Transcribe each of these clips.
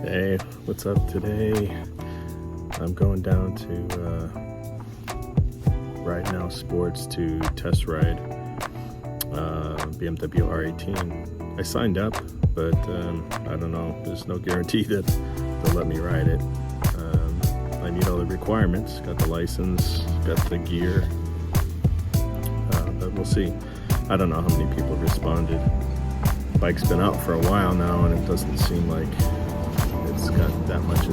Hey, what's up today? I'm going down to RideNow Powersports to test ride BMW R18. I signed up, but I don't know, there's no guarantee that they'll let me ride it. I meet all the requirements, got the license, got the gear, but we'll see. I don't know how many people responded. The bike's been out for a while now and it doesn't seem like it's got that much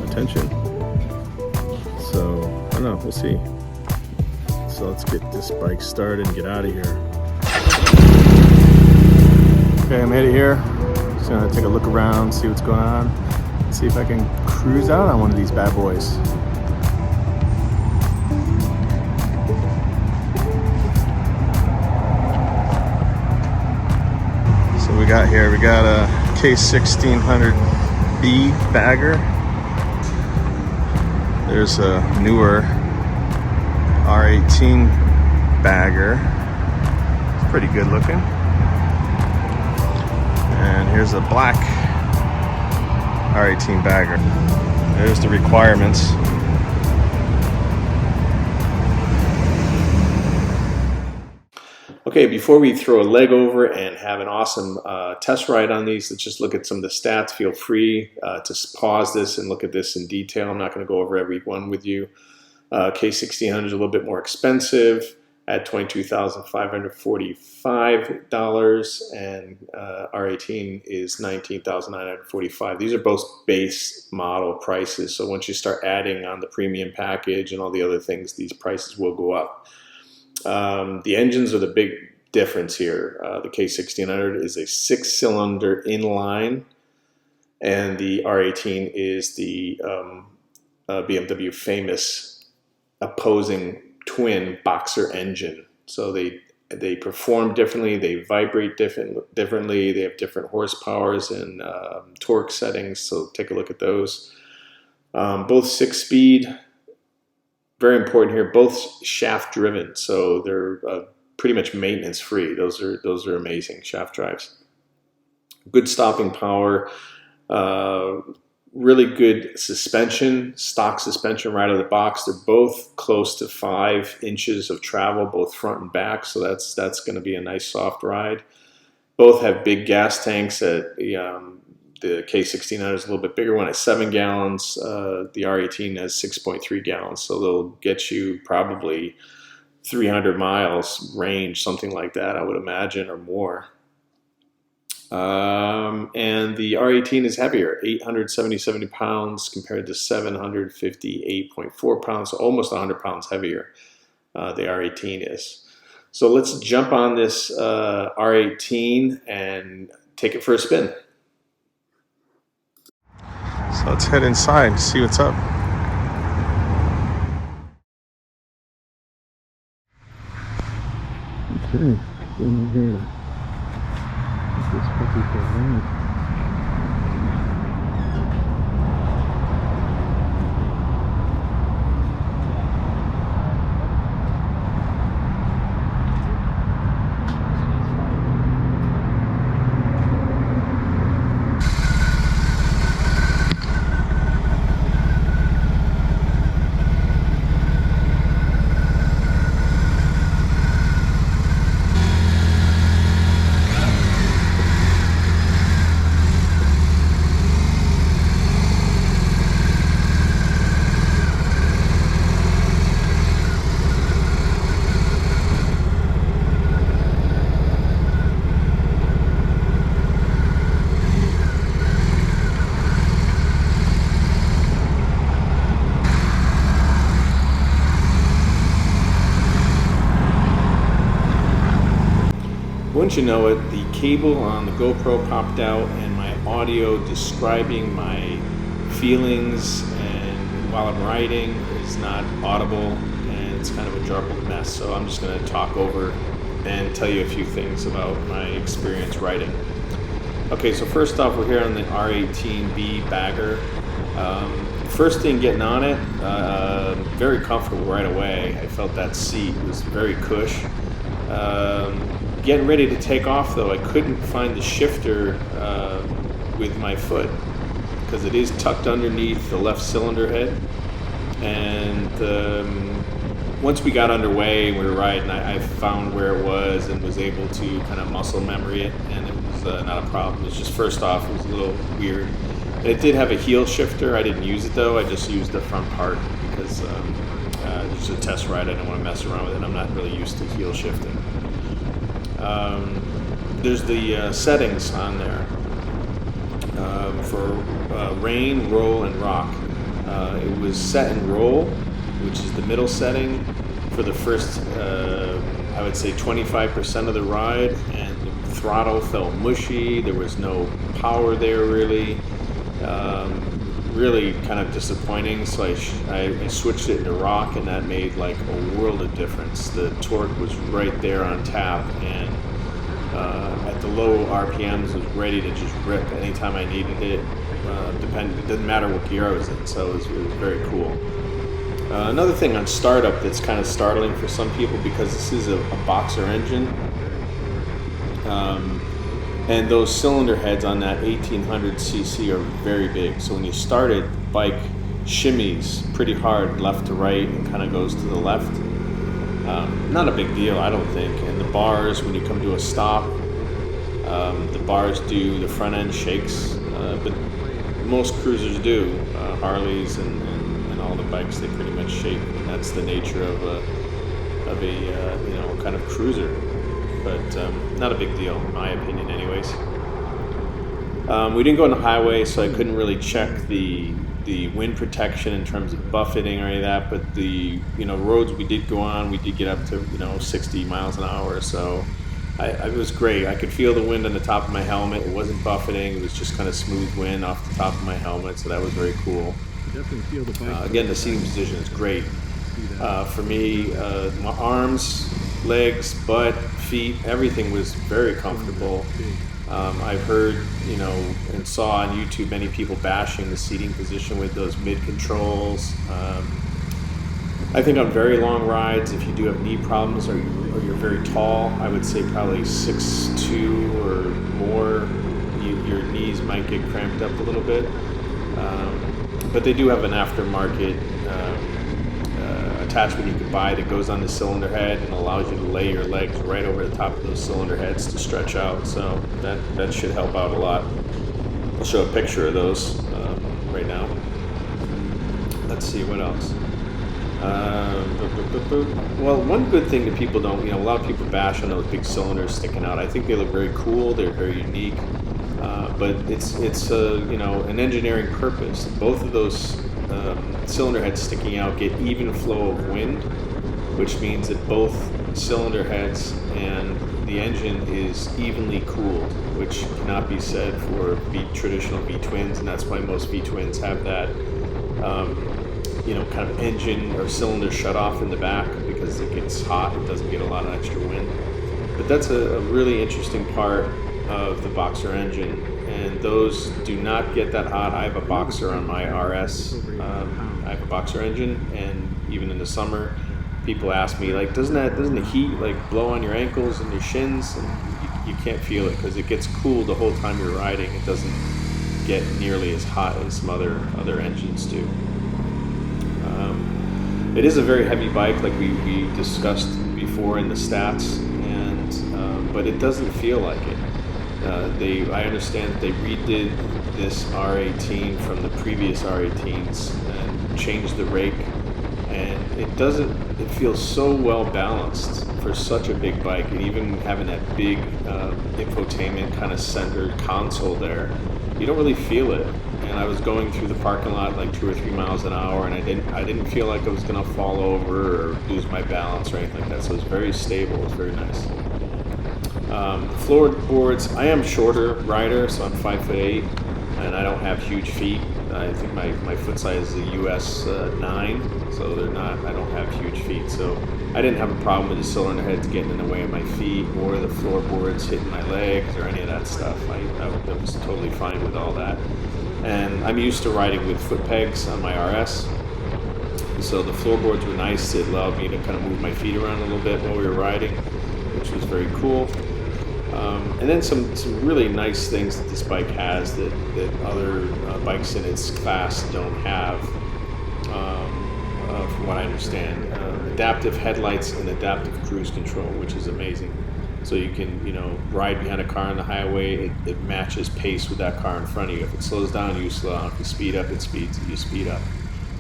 attention. So, I don't know, we'll see. So let's get this bike started and get out of here. Okay, I made it here. Just gonna take a look around, see what's going on, see if I can cruise out on one of these bad boys. So we got a K1600 B bagger. There's a newer R18 bagger. It's pretty good looking. And here's a black R18 bagger. There's the requirements. Okay, before we throw a leg over and have an awesome test ride on these, let's just look at some of the stats. Feel free to pause this and look at this in detail. I'm not going to go over every one with you. K1600 is a little bit more expensive at $22,545, and R18 is $19,945. These are both base model prices, so once you start adding on the premium package and all the other things, these prices will go up. The engines are the big difference here. The K1600 is a 6-cylinder inline, and the R18 is the BMW famous opposing twin boxer engine. So they perform differently, they vibrate differently, they have different horsepowers and torque settings, so take a look at those. Both 6-speed, very important here, both shaft driven, so they're pretty much maintenance free. Those are amazing shaft drives. Good stopping power, really good suspension, stock suspension right out of the box. They're both close to 5 inches of travel, both front and back, so that's going to be a nice soft ride. Both have big gas tanks. The K1600 is a little bit bigger one at 7 gallons. The R18 has 6.3 gallons, so they'll get you probably 300 miles range, something like that, I would imagine, or more. And the R18 is heavier, 877 pounds compared to 758.4 pounds, so almost 100 pounds heavier the R18 is. So let's jump on this R18 and take it for a spin. So let's head inside and see what's up. Okay, in here. This puppy for a ride. Wouldn't you know it, the cable on the GoPro popped out and my audio describing my feelings and while I'm riding is not audible, and it's kind of a garbled mess. So I'm just going to talk over and tell you a few things about my experience riding. Okay, so first off, we're here on the R18 B bagger. First thing getting on it, very comfortable right away. I felt that seat was very cush. getting ready to take off though, I couldn't find the shifter with my foot because it is tucked underneath the left cylinder head. And once we got underway, we were riding, I found where it was and was able to kind of muscle memory it, and it was not a problem. It was just, first off, it was a little weird. It did have a heel shifter. I didn't use it though. I just used the front part because it's a test ride. I didn't want to mess around with it. I'm not really used to heel shifting. There's the settings on there for rain, roll, and rock. It was set in roll, which is the middle setting for the first, I would say 25% of the ride, and the throttle felt mushy. There was no power there really. Really kind of disappointing, so I switched it to rock, and that made like a world of difference. The torque was right there on tap, and at the low RPMs was ready to just rip anytime I needed it. It didn't matter what gear I was in, so it was very cool. Another thing on startup that's kind of startling for some people, because this is a boxer engine, and those cylinder heads on that 1800 cc are very big. So when you start it, the bike shimmies pretty hard left to right and kind of goes to the left. Not a big deal, I don't think. And the bars, when you come to a stop, the bars do, the front end shakes, but most cruisers do. Harleys and all the bikes, they pretty much shake, and that's the nature of a kind of cruiser. But not a big deal, in my opinion, anyways. We didn't go on the highway, so I couldn't really check the wind protection in terms of buffeting or any of that. But the roads we did go on, we did get up to 60 miles an hour. So it was great. I could feel the wind on the top of my helmet. It wasn't buffeting. It was just kind of smooth wind off the top of my helmet. So that was very cool. Feel the bike again, the seating position is great. For me, my arms, legs, butt, feet, everything was very comfortable. I've heard, and saw on YouTube many people bashing the seating position with those mid controls. I think on very long rides, if you do have knee problems or you're very tall, I would say probably 6'2" or more, your knees might get cramped up a little bit. But they do have an aftermarket attachment you can buy that goes on the cylinder head and allows you to lay your legs right over the top of those cylinder heads to stretch out. So that should help out a lot. I'll show a picture of those right now. Let's see what else. Well, one good thing that people don't, a lot of people bash on those big cylinders sticking out. I think they look very cool. They're very unique. But it's an engineering purpose. Both of those cylinder heads sticking out get even flow of wind, which means that both cylinder heads and the engine is evenly cooled, which cannot be said for traditional V-twins, and that's why most V-twins have that kind of engine or cylinder shut off in the back, because it gets hot. It doesn't get a lot of extra wind. But that's a really interesting part of the Boxer engine, and those do not get that hot. I have a Boxer on my RS. I have a Boxer engine, and even in the summer, people ask me, like, doesn't the heat like blow on your ankles and your shins? And you can't feel it because it gets cooled the whole time you're riding. It doesn't get nearly as hot as some other engines do. It is a very heavy bike, like we discussed before in the stats, and but it doesn't feel like it. I understand that they redid this R18 from the previous R18s and changed the rake, and it feels so well balanced for such a big bike, and even having that big infotainment kind of centered console there, you don't really feel it. And I was going through the parking lot like 2 or 3 miles an hour, and I didn't feel like I was going to fall over or lose my balance or anything like that. So it was very stable. It was very nice. Floorboards. I am a shorter rider, so I'm 5'8", and I don't have huge feet. I think my foot size is a US 9, so I don't have huge feet. So I didn't have a problem with the cylinder heads getting in the way of my feet or the floorboards hitting my legs or any of that stuff. I was totally fine with all that. And I'm used to riding with foot pegs on my RS. So the floorboards were nice. It allowed me to kind of move my feet around a little bit while we were riding, which was very cool. And then some really nice things that this bike has that other bikes in its class don't have, from what I understand. Adaptive headlights and adaptive cruise control, which is amazing. So you can, you know, ride behind a car on the highway. It matches pace with that car in front of you. If it slows down, you slow down. If you speed up, it speeds. You speed up.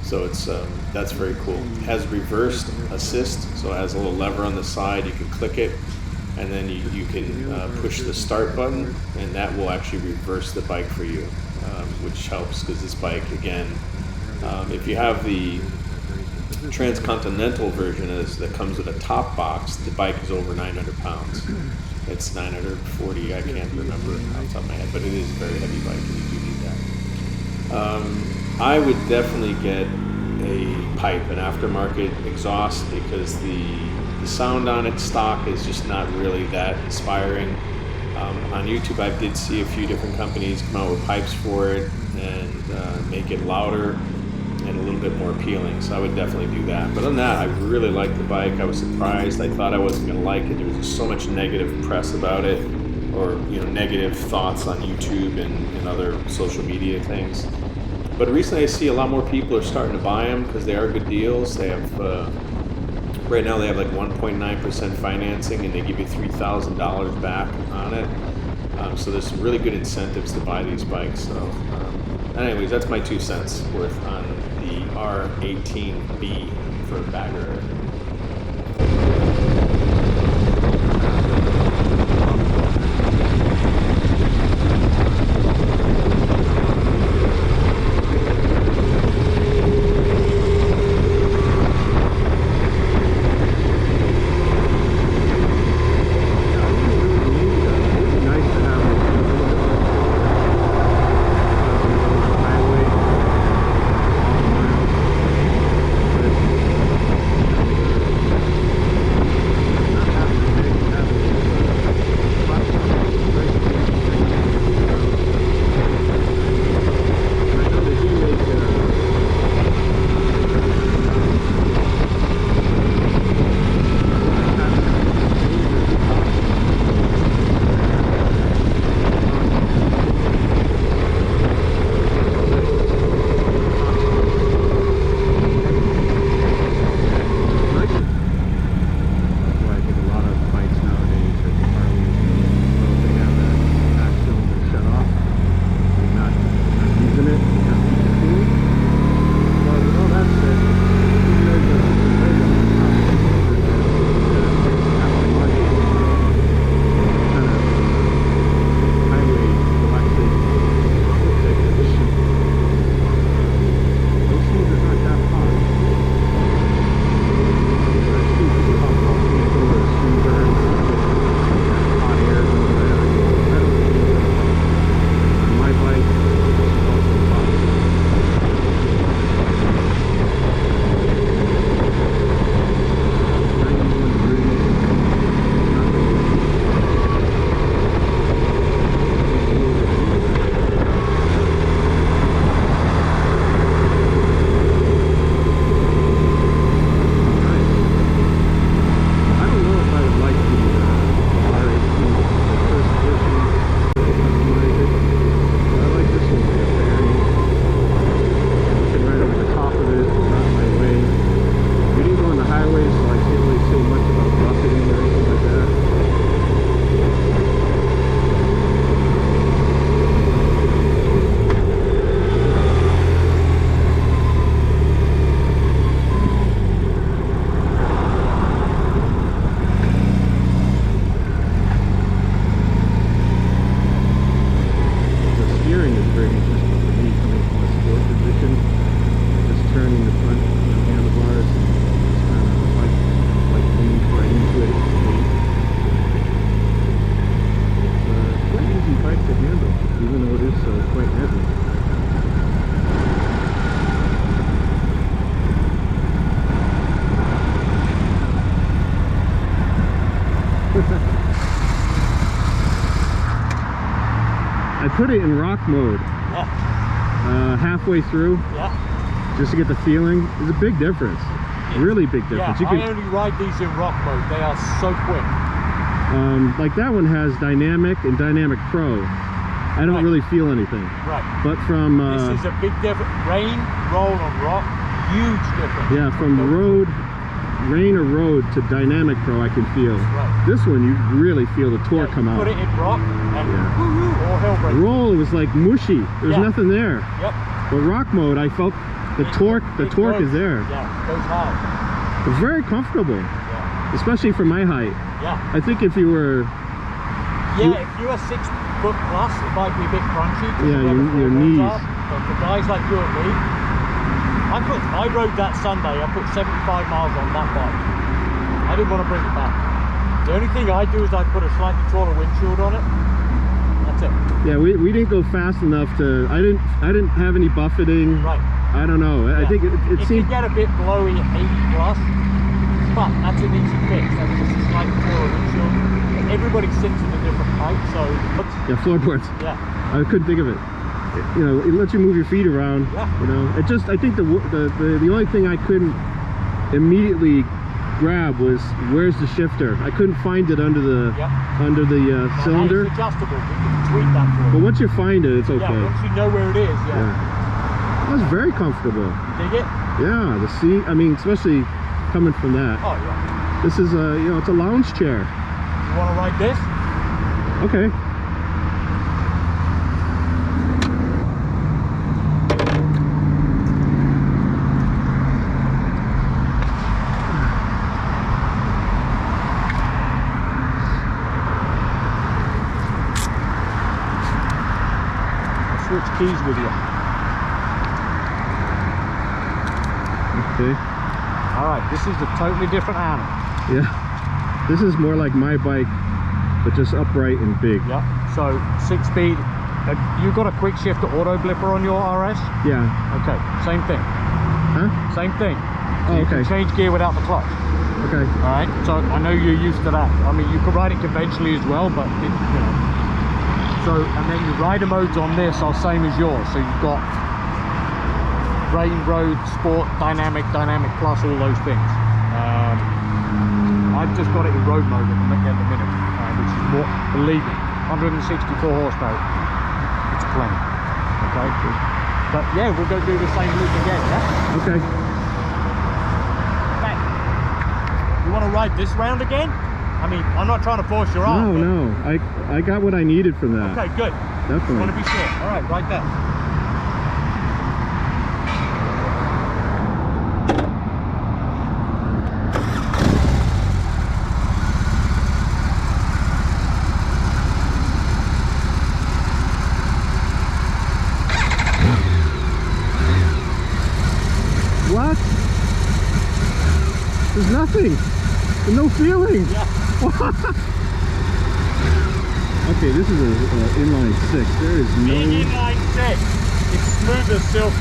So it's that's very cool. It has reverse assist, so it has a little lever on the side. You can click it, and then you can push the start button, and that will actually reverse the bike for you, which helps because this bike, again, if you have the Transcontinental version that comes with a top box, the bike is over 900 pounds. It's 940, I can't remember off the top of my head, but it is a very heavy bike, and you do need that. I would definitely get a pipe, an aftermarket exhaust, because the sound on it stock is just not really that inspiring. On YouTube, I did see a few different companies come out with pipes for it and make it louder and a little bit more appealing, so I would definitely do that. But other than that, I really liked the bike. I was surprised. I thought I wasn't going to like it. There was just so much negative press about it, or, you know, negative thoughts on YouTube and other social media things. But recently I see a lot more people are starting to buy them because they are good deals. They have, right now they have like 1.9% financing, and they give you $3,000 back on it. So there's some really good incentives to buy these bikes. So anyways, that's my 2 cents worth on the R18 B for bagger. I put it in rock mode. Yeah. Halfway through. Yeah. Just to get the feeling. There's a big difference. Really big difference. Yeah, I only ride these in rock mode. They are so quick. Like that one has dynamic and dynamic pro. I don't really feel anything. Right. But from this is a big difference. Rain, roll, and rock, huge difference. Yeah, from road, rain or road to dynamic pro, I can feel. Right. This one, you really feel the torque come out. Put it in rock, and all hell breaks. Roll, it was like mushy. There's nothing there. Yep. But rock mode, I felt the torque. The torque is there. Yeah, it goes hard. It's very comfortable, especially for my height. Yeah. I think if you were... Yeah, if you're 6 foot plus, it might be a bit crunchy. Yeah, your knees. But for guys like you and me, I rode that Sunday, I put 75 miles on that bike. I didn't want to bring it back. The only thing I do is I put a slightly taller windshield on it. That's it. Yeah, we didn't go fast enough to... I didn't have any buffeting. Right. I don't know. I think it seemed... You get a bit blowy at 80 plus, but that's an easy fix. That's just a slightly taller windshield. Everybody sits at a different height, so... Yeah, floorboards. Yeah. I couldn't think of it. You know, it lets you move your feet around. Yeah. You know, it just... I think the only thing I couldn't immediately grab was where's the shifter. I couldn't find it under the cylinder. It's adjustable. You can tweak that for But you. once you find it, it's okay. Yeah, once you know where it is, That was very comfortable. Dig it? Yeah, the seat. I mean, especially coming from that. Oh yeah. This is a, you know, it's a lounge chair. You want to ride this? Okay. I'll switch keys with you. Okay. All right, this is a totally different animal. Yeah. This is more like my bike, but just upright and big. Yeah. So 6-speed. You got a quick shift to auto blipper on your RS? Yeah. Okay. Same thing. Huh? Same thing. Oh, You okay. can change gear without the clutch. Okay. All right. So I know you're used to that. I mean, you can ride it conventionally as well, but it, you know. So and then your rider modes on this are same as yours. So you've got rain, road, sport, dynamic plus, all those things. I've just got it in road mode at the minute, which is more, believe me, 164 horsepower. It's plenty. Okay. But yeah, we'll go do the same loop again. Yeah. Okay. Back. You want to ride this round again? I mean, I'm not trying to force your arm. No, no. I got what I needed from that. Okay, good. Definitely. Want to be sure. All right, right there. What? There's nothing. There's no feeling. Yeah. Okay, this is an inline 6. There is no... Being inline 6, it's smooth as silk.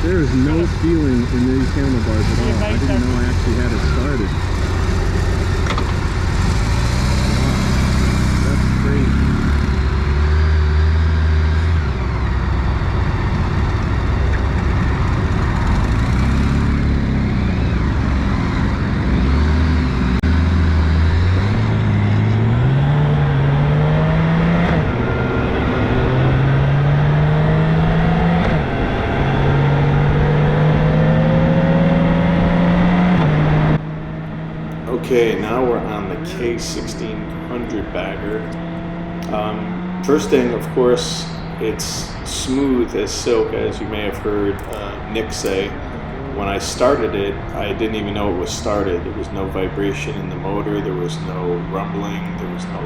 There is no feeling in these handlebars at all. I didn't know I actually had it started. Wow. That's crazy. Okay, now we're on the K1600 bagger. First thing, of course, it's smooth as silk, as you may have heard Nick say. When I started it, I didn't even know it was started. There was no vibration in the motor, there was no rumbling, there was no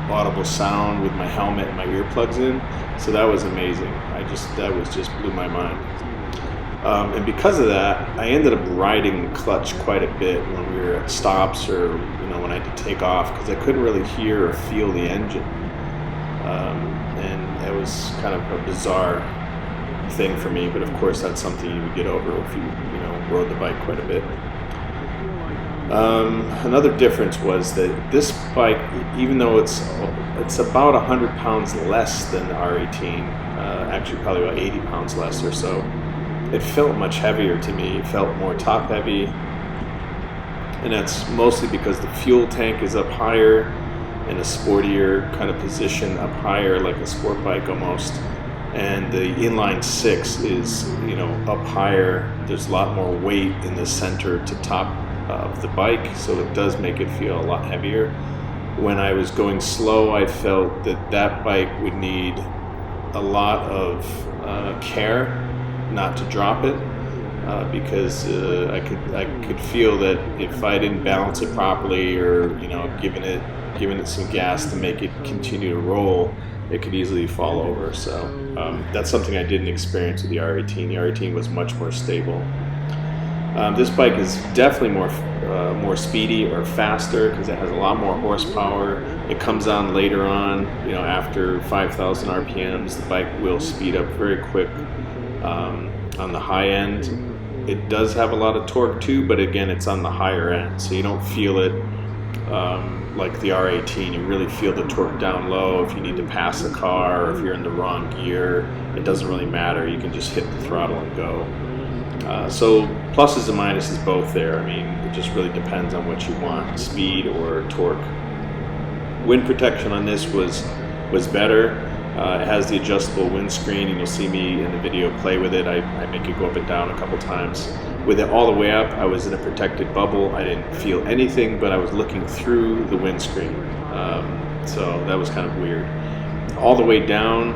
audible sound with my helmet and my earplugs in. So that was amazing. That was just blew my mind. And because of that, I ended up riding the clutch quite a bit when we were at stops or when I had to take off, because I couldn't really hear or feel the engine. And it was kind of a bizarre thing for me, but of course that's something you would get over if you rode the bike quite a bit. Another difference was that this bike, even though it's about 100 pounds less than the R18, actually probably about 80 pounds less or so, it felt much heavier to me. It felt more top heavy, and that's mostly because the fuel tank is up higher. in a sportier kind of position up higher, like a sport bike almost. And the inline 6 is, you know, up higher. There's a lot more weight in the center to top of the bike, so it does make it feel a lot heavier. When I was going slow, I felt that that bike would need a lot of care not to drop it, because I could feel that if I didn't balance it properly, or, you know, giving it some gas to make it continue to roll, it could easily fall over. So that's something I didn't experience with the R18. The R18 was much more stable. This bike is definitely more speedy or faster because it has a lot more horsepower. It comes on later on, you know, after 5,000 RPMs, the bike will speed up very quick on the high end. It does have a lot of torque too, but again, it's on the higher end, so you don't feel it like the R18. You really feel the torque down low if you need to pass a car, or if you're in the wrong gear. It doesn't really matter. You can just hit the throttle and go. So pluses and minuses both there. I mean, it just really depends on what you want, speed or torque. Wind protection on this was better. It has the adjustable windscreen, and you'll see me in the video play with it. I make it go up and down a couple times. With it all the way up, I was in a protected bubble. I didn't feel anything, but I was looking through the windscreen. So that was kind of weird. All the way down,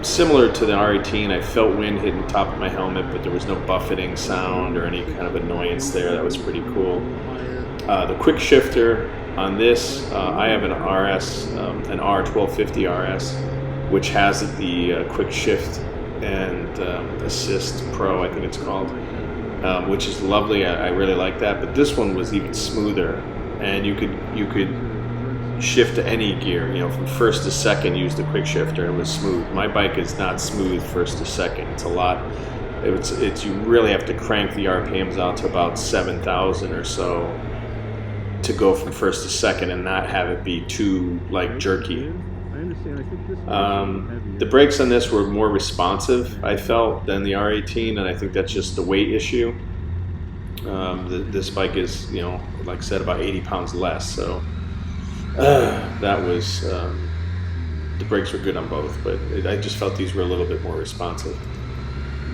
similar to the R18, I felt wind hitting the top of my helmet, but there was no buffeting sound or any kind of annoyance there. That was pretty cool. The quick shifter on this, I have an R1250 RS, which has the quick shift and assist pro, I think it's called, which is lovely. I really like that. But this one was even smoother, and you could shift to any gear, you know, from first to second, use the quick shifter, and it was smooth. My bike is not smooth first to second. It's a lot. It's you really have to crank the RPMs out to about 7,000 or so to go from first to second and not have it be too like jerky. The brakes on this were more responsive, I felt, than the R18, and I think that's just the weight issue. This bike is, you know, like I said, about 80 pounds less, so that was, the brakes were good on both, but I just felt these were a little bit more responsive.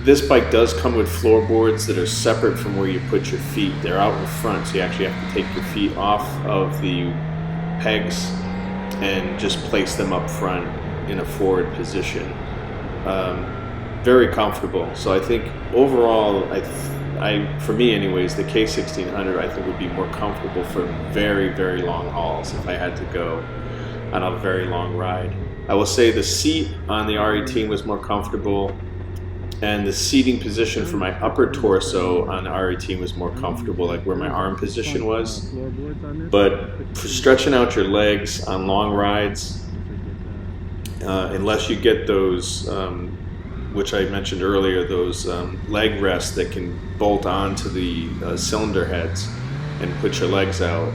This bike does come with floorboards that are separate from where you put your feet. They're out in front, so you actually have to take your feet off of the pegs and just place them up front in a forward position. Very comfortable. So I think overall, for me anyways, the K1600 I think would be more comfortable for very, very long hauls if I had to go on a very long ride. I will say the seat on the R18 was more comfortable, and the seating position for my upper torso on the R18 was more comfortable, like where my arm position was. But for stretching out your legs on long rides, unless you get those, which I mentioned earlier, those leg rests that can bolt onto the cylinder heads and put your legs out,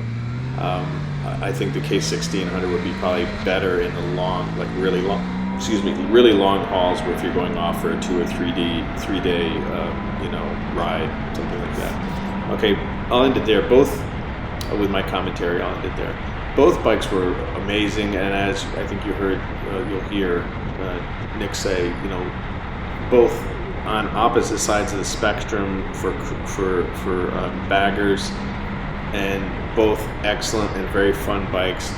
I think the K1600 would be probably better in the long, like really long hauls, where if you're going off for a 2 or 3 day, you know, ride, something like that. Okay, I'll end it there. Both, with my commentary, I'll end it there. Both bikes were amazing, and as I think you heard, you'll hear Nick say, you know, both on opposite sides of the spectrum for baggers, and both excellent and very fun bikes.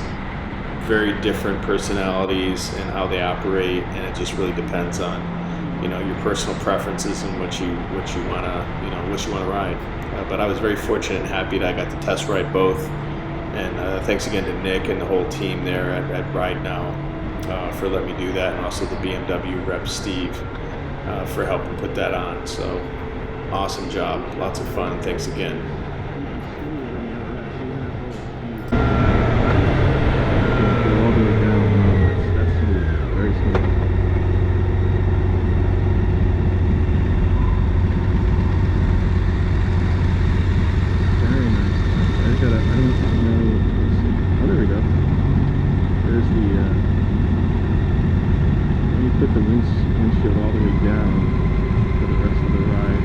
Very different personalities and how they operate, and it just really depends on, you know, your personal preferences and what you wanna ride. But I was very fortunate and happy that I got to test ride both. And thanks again to Nick and the whole team there at RideNow for letting me do that, and also the BMW rep Steve for helping put that on. So awesome job, lots of fun. Thanks again. Put the windshield all the way down for the rest of the ride.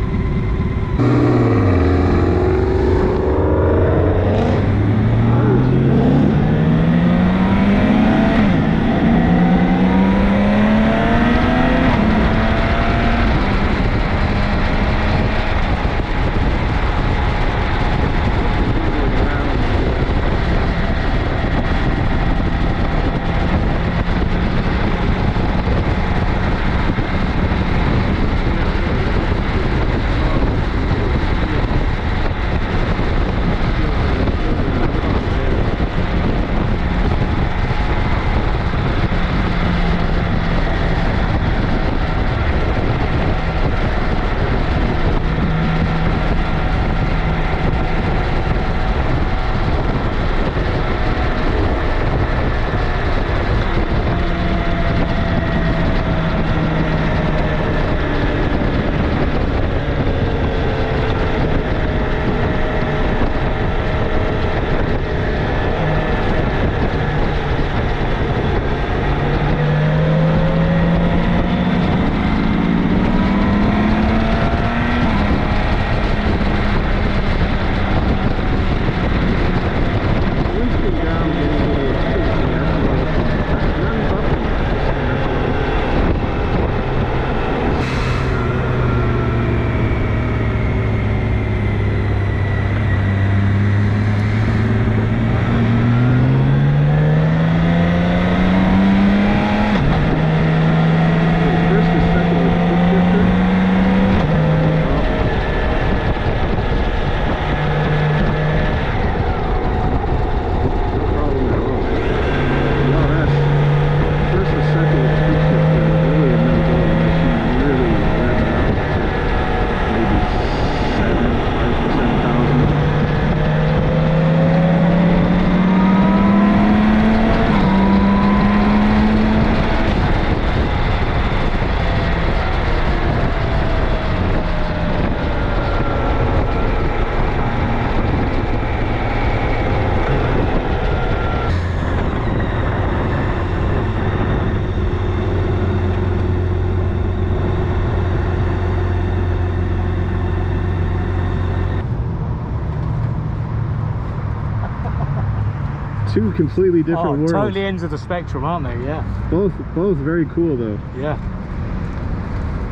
two completely different worlds. Totally ends of the spectrum, aren't they? Yeah. Both very cool though. Yeah.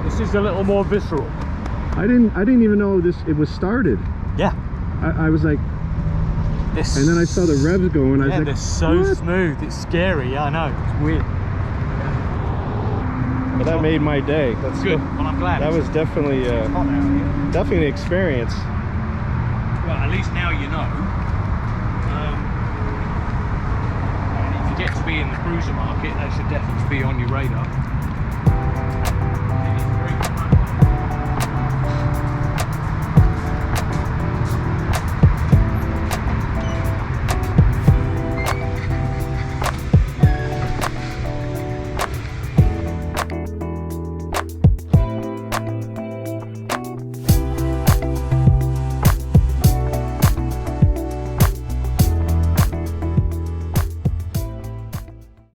This is a little more visceral. I didn't even know it was started. Yeah. I was like, this, and then I saw the revs going. I was like, they're so what? smooth. It's scary. Yeah, I know. It's weird. But that made my day. That's Good. Well, I'm glad. That was definitely definitely an experience. Well, at least now you know. And if you get to be in the cruiser market, that should definitely be on your radar.